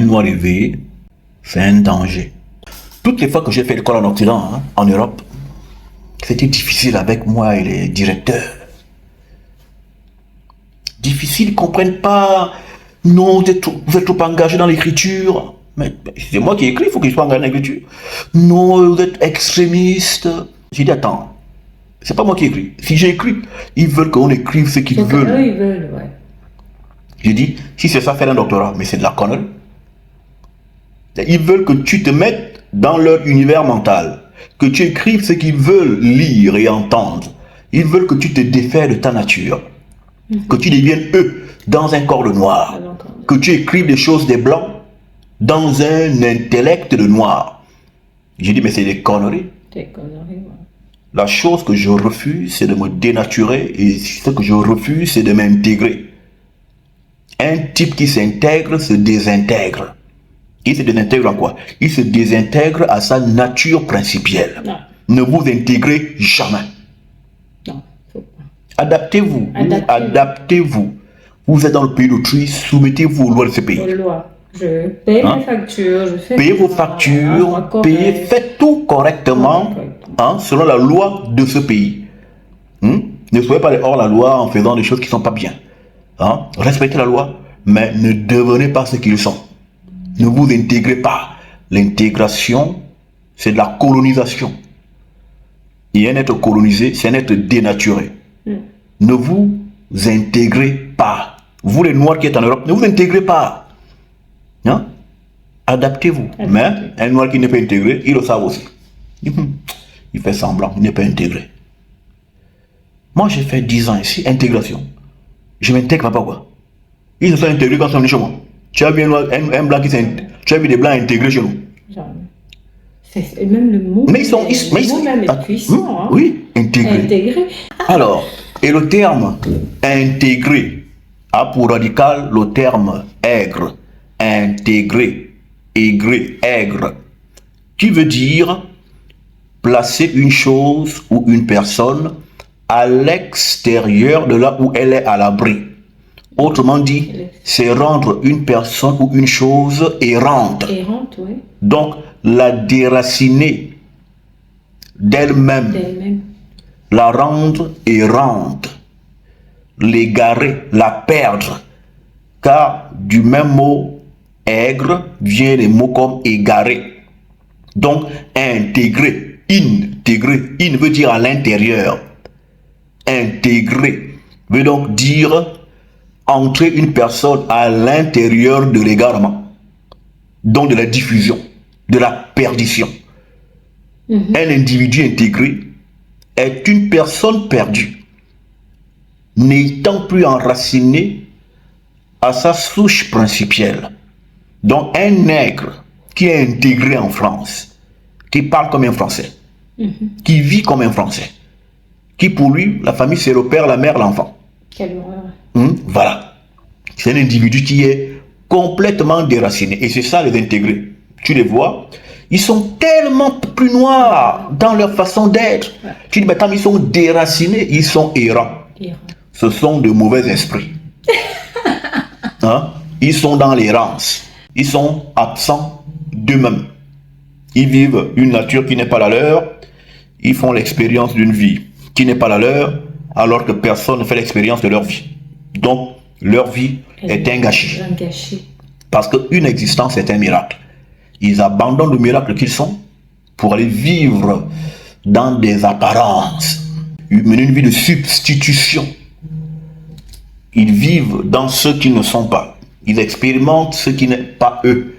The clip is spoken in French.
noir éveillé, c'est un danger. Toutes les fois que j'ai fait l'école en Occident, en Europe, c'était difficile avec moi et les directeurs. Difficile, ils ne comprennent pas. Non, vous êtes trop engagé dans l'écriture. Mais c'est moi qui écris, il faut que je sois engagé dans l'écriture. Non, vous êtes extrémiste. J'ai dit, attends, c'est pas moi qui écris. Si j'écris, ils veulent qu'on écrive ce qu'ils veulent. Eux, ils veulent, ouais. J'ai dit, si c'est ça, faire un doctorat, mais c'est de la connerie. Ils veulent que tu te mettes dans leur univers mental, que tu écrives ce qu'ils veulent lire et entendre. Ils veulent que tu te défais de ta nature, que tu deviennes eux dans un corps de noir, que tu écrives des choses des blancs dans un intellect de noir. J'ai dit, mais c'est des conneries. Des conneries, ouais. La chose que je refuse, c'est de me dénaturer, et ce que je refuse, c'est de m'intégrer. Un type qui s'intègre se désintègre. Il se désintègre en quoi? Il se désintègre à sa nature principielle. Non. Ne vous intégrez jamais. Non, faut pas. Adaptez-vous. Adaptez-vous. Vous êtes dans le pays d'autrui, soumettez-vous aux lois de ce pays. Aux lois. Je paye mes factures, je fais... Payez vos factures, faites tout correctement, selon la loi de ce pays. Ne soyez pas hors la loi en faisant des choses qui ne sont pas bien. Respectez la loi, mais ne devenez pas ce qu'ils sont. Ne vous intégrez pas. L'intégration, c'est de la colonisation. Et un être colonisé, c'est un être dénaturé. Ne vous intégrez pas. Vous les Noirs qui êtes en Europe, ne vous intégrez pas. Adaptez-vous. Mais un Noir qui n'est pas intégré, il le savent aussi. Il fait semblant, il n'est pas intégré. Moi, j'ai fait 10 ans ici, intégration. Je m'intègre pas quoi. Ils se sont intégrés quand ils sont venus chez moi. Tu as vu un blanc qui s'intègre. Tu as vu des blancs intégrés chez nous. Et même le mot. Mais ils sont. Même est puissant. Oui, intégré. Alors, et le terme intégré a pour radical le terme aigre. Intégré, aigré, aigre. Qui veut dire placer une chose ou une personne à l'extérieur de là où elle est à l'abri. Autrement dit, c'est rendre une personne ou une chose errante. Errante, oui. Donc, la déraciner d'elle-même, la rendre errante, l'égarer, la perdre. Car du même mot aigre vient les mots comme égarer. Donc, intégrer, in veut dire à l'intérieur. Intégrer veut donc dire entrer une personne à l'intérieur de l'égarement, donc de la diffusion, de la perdition. Un individu intégré est une personne perdue, n'étant plus enracinée à sa souche principielle. Donc un nègre qui est intégré en France, qui parle comme un Français, qui vit comme un Français, qui pour lui, la famille c'est le père, la mère, l'enfant. Quelle horreur. Voilà. C'est un individu qui est complètement déraciné. Et c'est ça les intégrés. Tu les vois, ils sont tellement plus noirs dans leur façon d'être. Tu dis, mais quand ils sont déracinés, ils sont errants. Ce sont de mauvais esprits. Ils sont dans l'errance. Ils sont absents d'eux-mêmes. Ils vivent une nature qui n'est pas la leur. Ils font l'expérience d'une vie qui n'est pas la leur, alors que personne ne fait l'expérience de leur vie. Donc, leur vie est un gâchis. Parce qu'une existence est un miracle. Ils abandonnent le miracle qu'ils sont pour aller vivre dans des apparences, mener une vie de substitution. Ils vivent dans ce qu'ils ne sont pas. Ils expérimentent ce qui n'est pas eux.